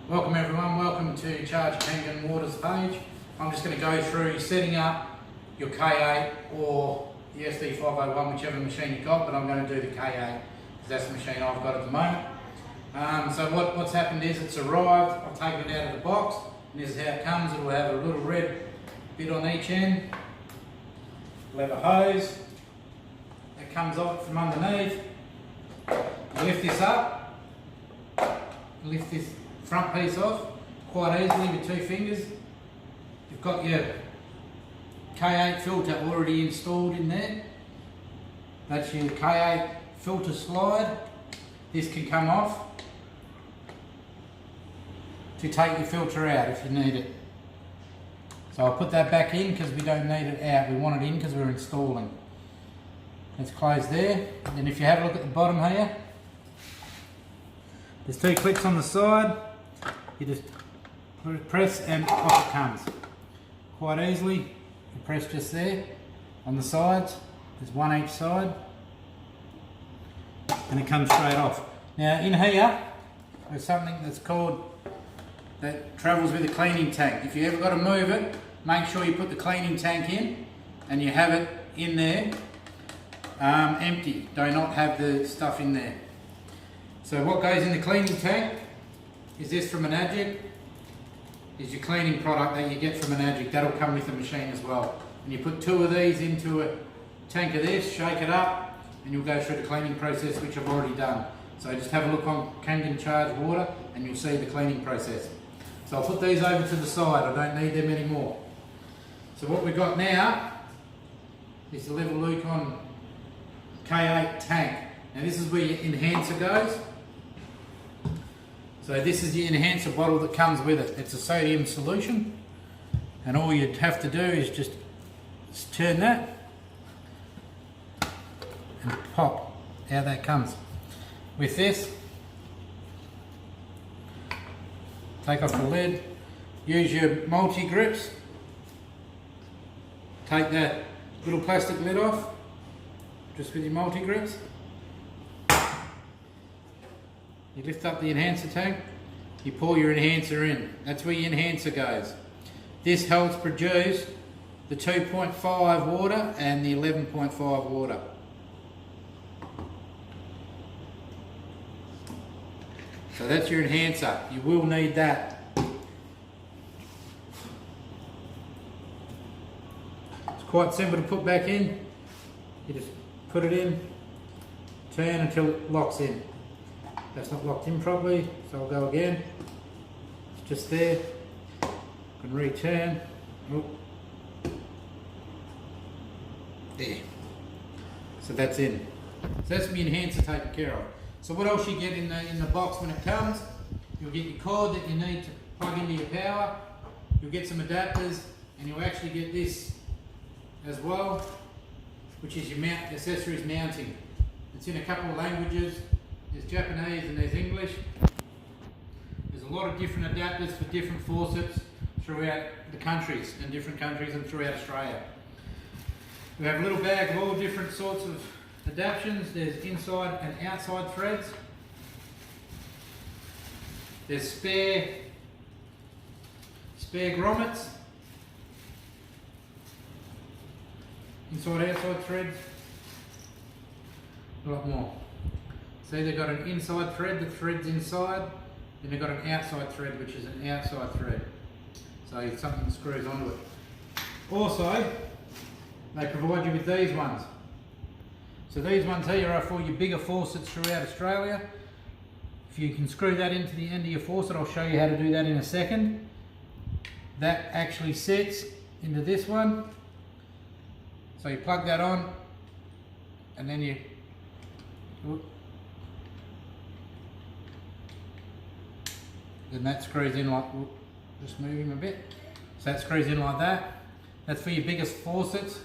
Welcome everyone, welcome to Charge Kangen Waters page. I'm just going to go through setting up your K8 or the SD501, whichever machine you've got, but I'm going to do the K8 because that's the machine I've got at the moment. So what's happened is it's arrived, I've taken it out of the box, and this is how it comes. It will have a little red bit on each end. We'll have a hose that comes off from underneath. You lift this up, lift this front piece off quite easily with two fingers. You've got your K8 filter already installed in there. That's your K8 filter slide. This can come off to take your filter out if you need it. So I'll put that back in because we don't need it out. We want it in because we're installing. It's closed there. And then if you have a look at the bottom here, there's two clicks on the side. You just press and off it comes. Quite easily. You press just there on the sides. There's one each side. And it comes straight off. Now in here, there's something that's called, that travels with a cleaning tank. If you ever got to move it, make sure you put the cleaning tank in and you have it in there empty. Do not have the stuff in there. So what goes in the cleaning tank is this from enagic, is your cleaning product that you get from enagic. That'll come with the machine as well. And you put two of these into a tank of this, shake it up, and you'll go through the cleaning process, which I've already done. So just have a look on Kangen Charge Water and you'll see the cleaning process. So I'll put these over to the side, I don't need them anymore. So what we've got now is the level loop on K8 tank. Now this is where your enhancer goes. So this is the enhancer bottle that comes with it. It's a sodium solution, and all you'd have to do is just turn that and pop out that comes. With this, take off the lid, use your multi-grips, take that little plastic lid off, just with your multi-grips. You lift up the enhancer tank, you pour your enhancer in. That's where your enhancer goes. This helps produce the 2.5 water and the 11.5 water. So that's your enhancer. You will need that. It's quite simple to put back in. You just put it in, turn until it locks in. That's not locked in properly, so I'll go again. It's just there. I can return. Oh. There. So that's in. So that's my enhancer taken care of. So what else you get in the box when it comes? You'll get your cord that you need to plug into your power. You'll get some adapters, and you'll actually get this as well, which is your accessories mounting. It's in a couple of languages. There's Japanese and there's English. There's a lot of different adapters for different faucets throughout the countries, in different countries and throughout Australia. We have a little bag of all different sorts of adaptions. There's inside and outside threads. There's spare grommets. Inside, outside threads. A lot more. See, they've got an inside thread, the thread's inside, then they've got an outside thread, which is an outside thread. So something screws onto it. Also, they provide you with these ones. So these ones here are for your bigger faucets throughout Australia. If you can screw that into the end of your faucet, I'll show you how to do that in a second. That actually sets into this one. So you plug that on, and then you... Then that screws in like, just move him a bit. So that screws in like that. That's for your biggest faucets.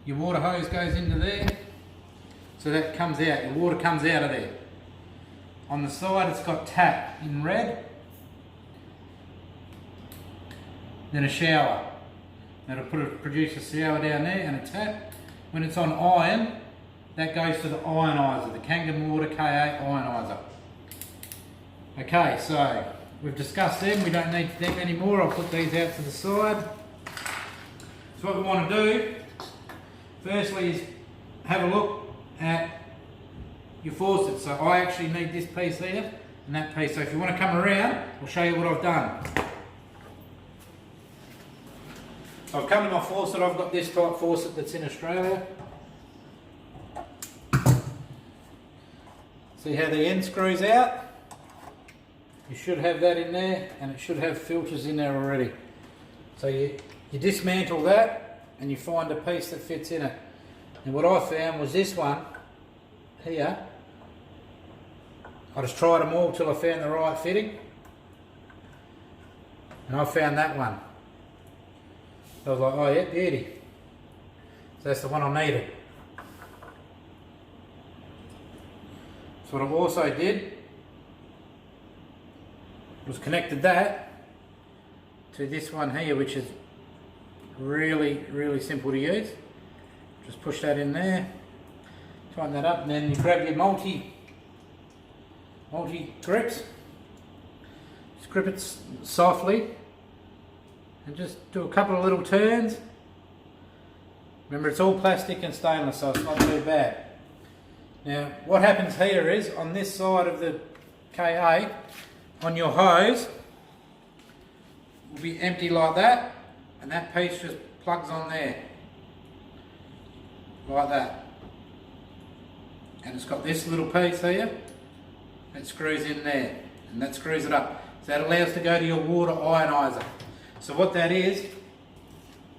Your water hose goes into there. So that comes out, your water comes out of there. On the side it's got tap in red. Then a shower. That'll produce a shower down there and a tap. When it's on iron, that goes to the ionizer, the Kangen Water K8 ionizer. Okay, so we've discussed them, we don't need them anymore. I'll put these out to the side. So what we want to do, firstly, is have a look at your faucet. So I actually need this piece here and that piece. So if you want to come around, I'll show you what I've done. So I've come to my faucet. I've got this type faucet that's in Australia. See how the end screws out? You should have that in there, and it should have filters in there already. So you dismantle that and you find a piece that fits in it. And what I found was this one here. I just tried them all till I found the right fitting, and I found that one. I was like, oh yeah, beauty. So that's the one I needed. So what I also did was connected that to this one here, which is really simple to use. Just push that in there, tighten that up, and then you grab your multi grips, just grip it softly and just do a couple of little turns. Remember, it's all plastic and stainless, so it's not too bad. Now what happens here is, on this side of the KA, on your hose will be empty like that, and that piece just plugs on there like that, and it's got this little piece here that screws in there, and that screws it up. So that allows to go to your water ionizer. So what that is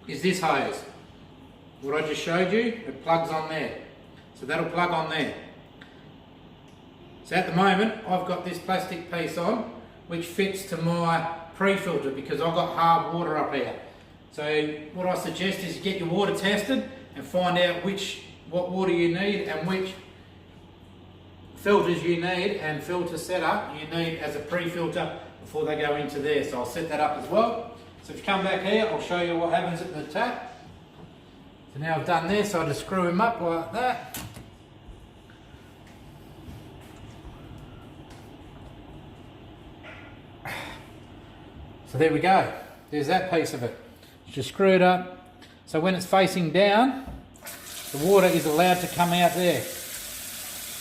this hose. What I just showed you, it plugs on there. So that'll plug on there. So at the moment I've got this plastic piece on which fits to my pre-filter because I've got hard water up here. So what I suggest is you get your water tested and find out what water you need and which filters you need and filter setup you need as a pre-filter before they go into there. So I'll set that up as well. So if you come back here, I'll show you what happens at the tap. So now I've done this, so I just screw him up like that. So there we go. There's that piece of it. Just screw it up. So when it's facing down, the water is allowed to come out there.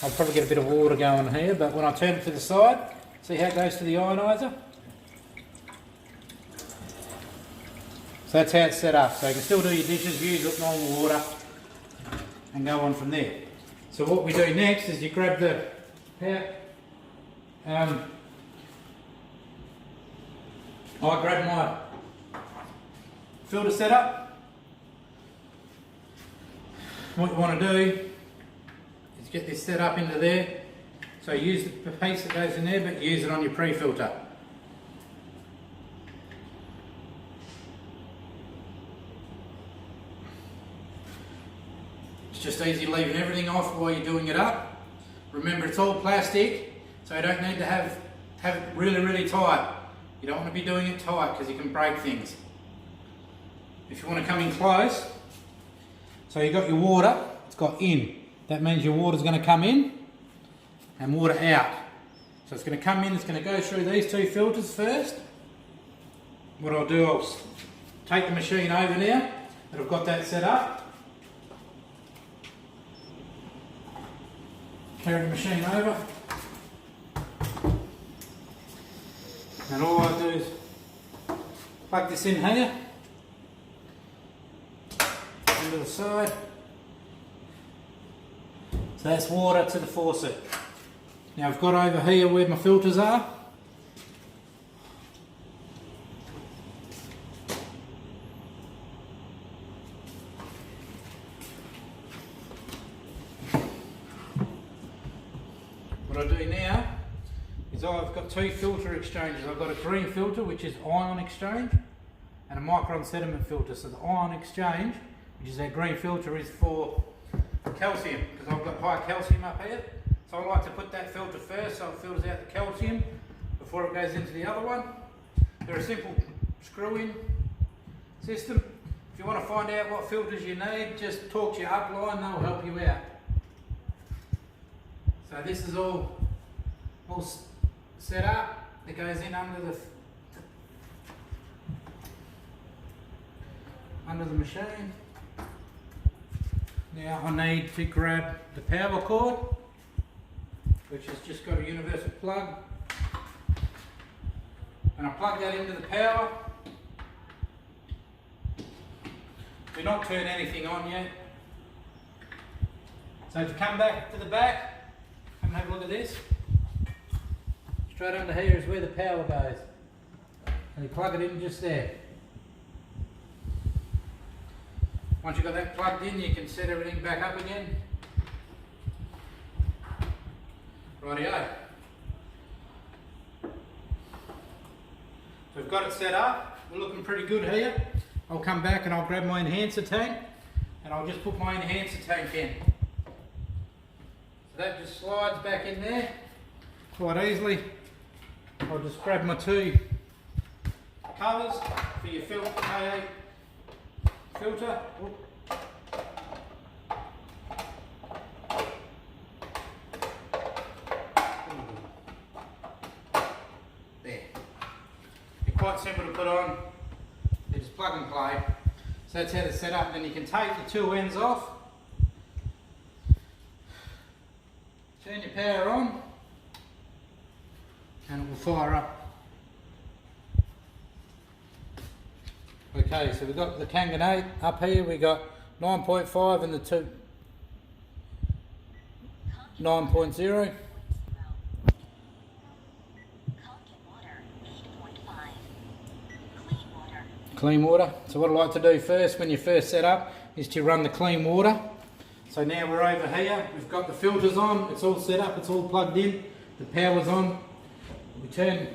I'll probably get a bit of water going here, but when I turn it to the side, see how it goes to the ionizer? So that's how it's set up. So you can still do your dishes, use normal water, and go on from there. So what we do next is you grab the I grab my filter setup. What you want to do is get this set up into there. So use the piece that goes in there, but use it on your pre-filter. It's just easy leaving everything off while you're doing it up. Remember, it's all plastic, so you don't need to have it really tight. You don't want to be doing it tight because you can break things. If you want to come in close, so you've got your water, it's got in. That means your water's going to come in and water out. So it's going to come in, it's going to go through these two filters first. What I'll do, I'll take the machine over now that I've got that set up. Carry the machine over. And all I do is plug this in here, into the side. So that's water to the faucet. Now I've got over here where my filters are. What I do now is I've got two filter exchanges. I've got a green filter, which is ion exchange, and a micron sediment filter. So the ion exchange, which is that green filter, is for calcium, because I've got high calcium up here. So I like to put that filter first, so it filters out the calcium before it goes into the other one. They're a simple screw-in system. If you want to find out what filters you need, just talk to your upline, they'll help you out. So this is all set up. that goes in under the machine. Now I need to grab the power cord, which has just got a universal plug, and I plug that into the power. We've not turned anything on yet. So if you come back to the back, come and have a look at this. Straight under here is where the power goes. And you plug it in just there. Once you've got that plugged in, you can set everything back up again. Rightio. So we've got it set up. We're looking pretty good here. I'll come back and I'll grab my enhancer tank and I'll just put my enhancer tank in. So that just slides back in there quite easily. I'll just grab my two covers for your K8 filter. There. They're quite simple to put on. They're just plug and play. So that's how they're set up. Then you can take the two ends off. Turn your power on. And it will fire up. Okay, so we've got the Kangen 8 up here, we've got 9.5 and the 9.0. Clean water. So what I like to do first when you first set up is to run the clean water. So now we're over here, we've got the filters on, it's all set up, it's all plugged in, the power's on. We turn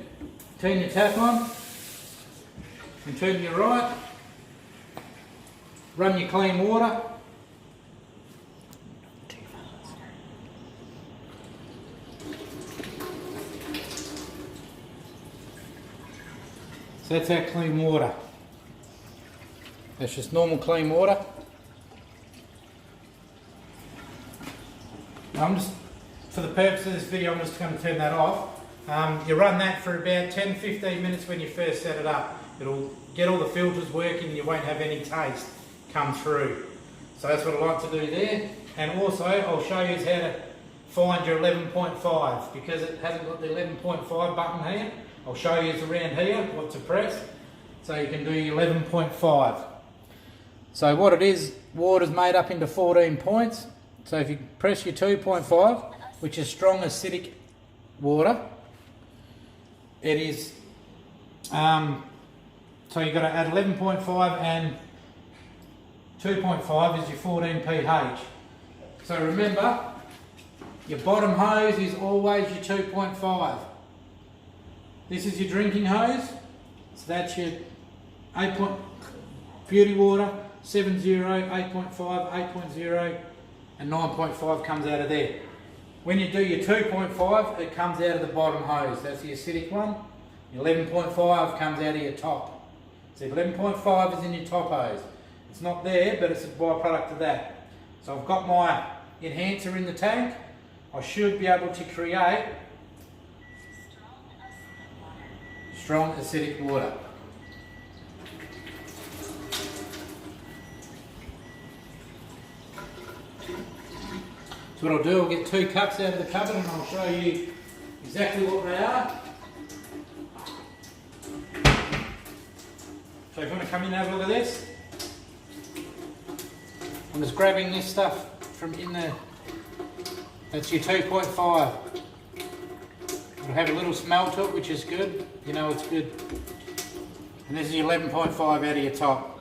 your tap on. And turn to your right, run your clean water. So that's our clean water. That's just normal clean water. For the purpose of this video, I'm just going to turn that off. You run that for about 10-15 minutes when you first set it up. It'll get all the filters working and you won't have any taste come through. So that's what I like to do there. And also I'll show you how to find your 11.5 because it hasn't got the 11.5 button here. I'll show you around here what to press. So you can do your 11.5. So what it is, water's made up into 14 points. So if you press your 2.5, which is strong acidic water, it is so you've got to add 11.5 and 2.5 is your 14 pH. So remember, your bottom hose is always your 2.5. This is your drinking hose. So that's your 8 beauty water, 7.0, 8.5, 8.0 and 9.5 comes out of there. When you do your 2.5, it comes out of the bottom hose. That's the acidic one. Your 11.5 comes out of your top. So 11.5 is in your top hose. It's not there, but it's a byproduct of that. So I've got my enhancer in the tank. I should be able to create strong acidic water. So what I'll do, I'll get two cups out of the cupboard and I'll show you exactly what they are. So if you want to come in and have a look at this, I'm just grabbing this stuff from in there. That's your 2.5. It'll have a little smell to it, which is good. You know it's good. And this is your 11.5 out of your top.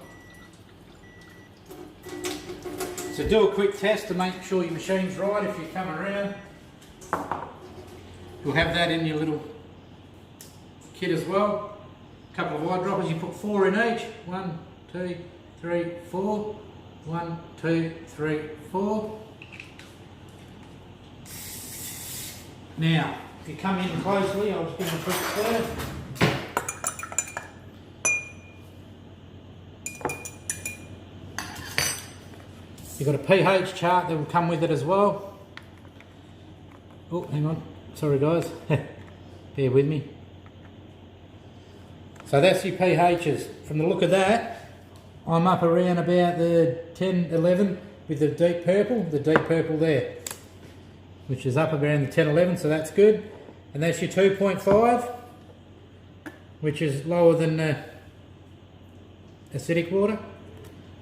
So do a quick test to make sure your machine's right if you come around. You'll have that in your little kit as well. A couple of eyedroppers, you put 4 in each. 1, 2, 3, 4. 1, 2, 3, 4. Now, if you come in closely, I'll just give them a quick stir. You've got a pH chart that will come with it as well. Oh, hang on. Sorry guys. Bear with me. So that's your pHs. From the look of that, I'm up around about the 10, 11 with the deep purple there, which is up around the 10, 11, so that's good. And that's your 2.5, which is lower than acidic water.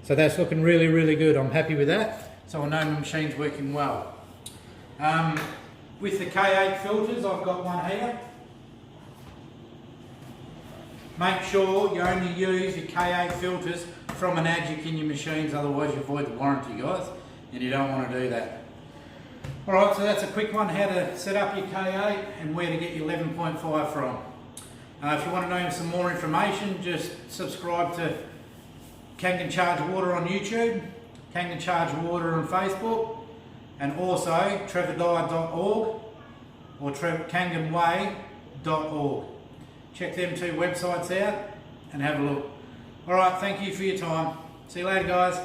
So that's looking really, really good. I'm happy with that. So I know my machine's working well. With the K8 filters, I've got one here. Make sure you only use your K8 filters from enagic in your machines, otherwise you avoid the warranty, guys, and you don't want to do that. Alright, so that's a quick one, how to set up your K8 and where to get your 11.5 from. If you want to know some more information, just subscribe to Kangen Charge Water on YouTube, Kangen Charge Water on Facebook, and also trevordye.org or kangenway.org. Check them two websites out and have a look. Alright, thank you for your time. See you later, guys.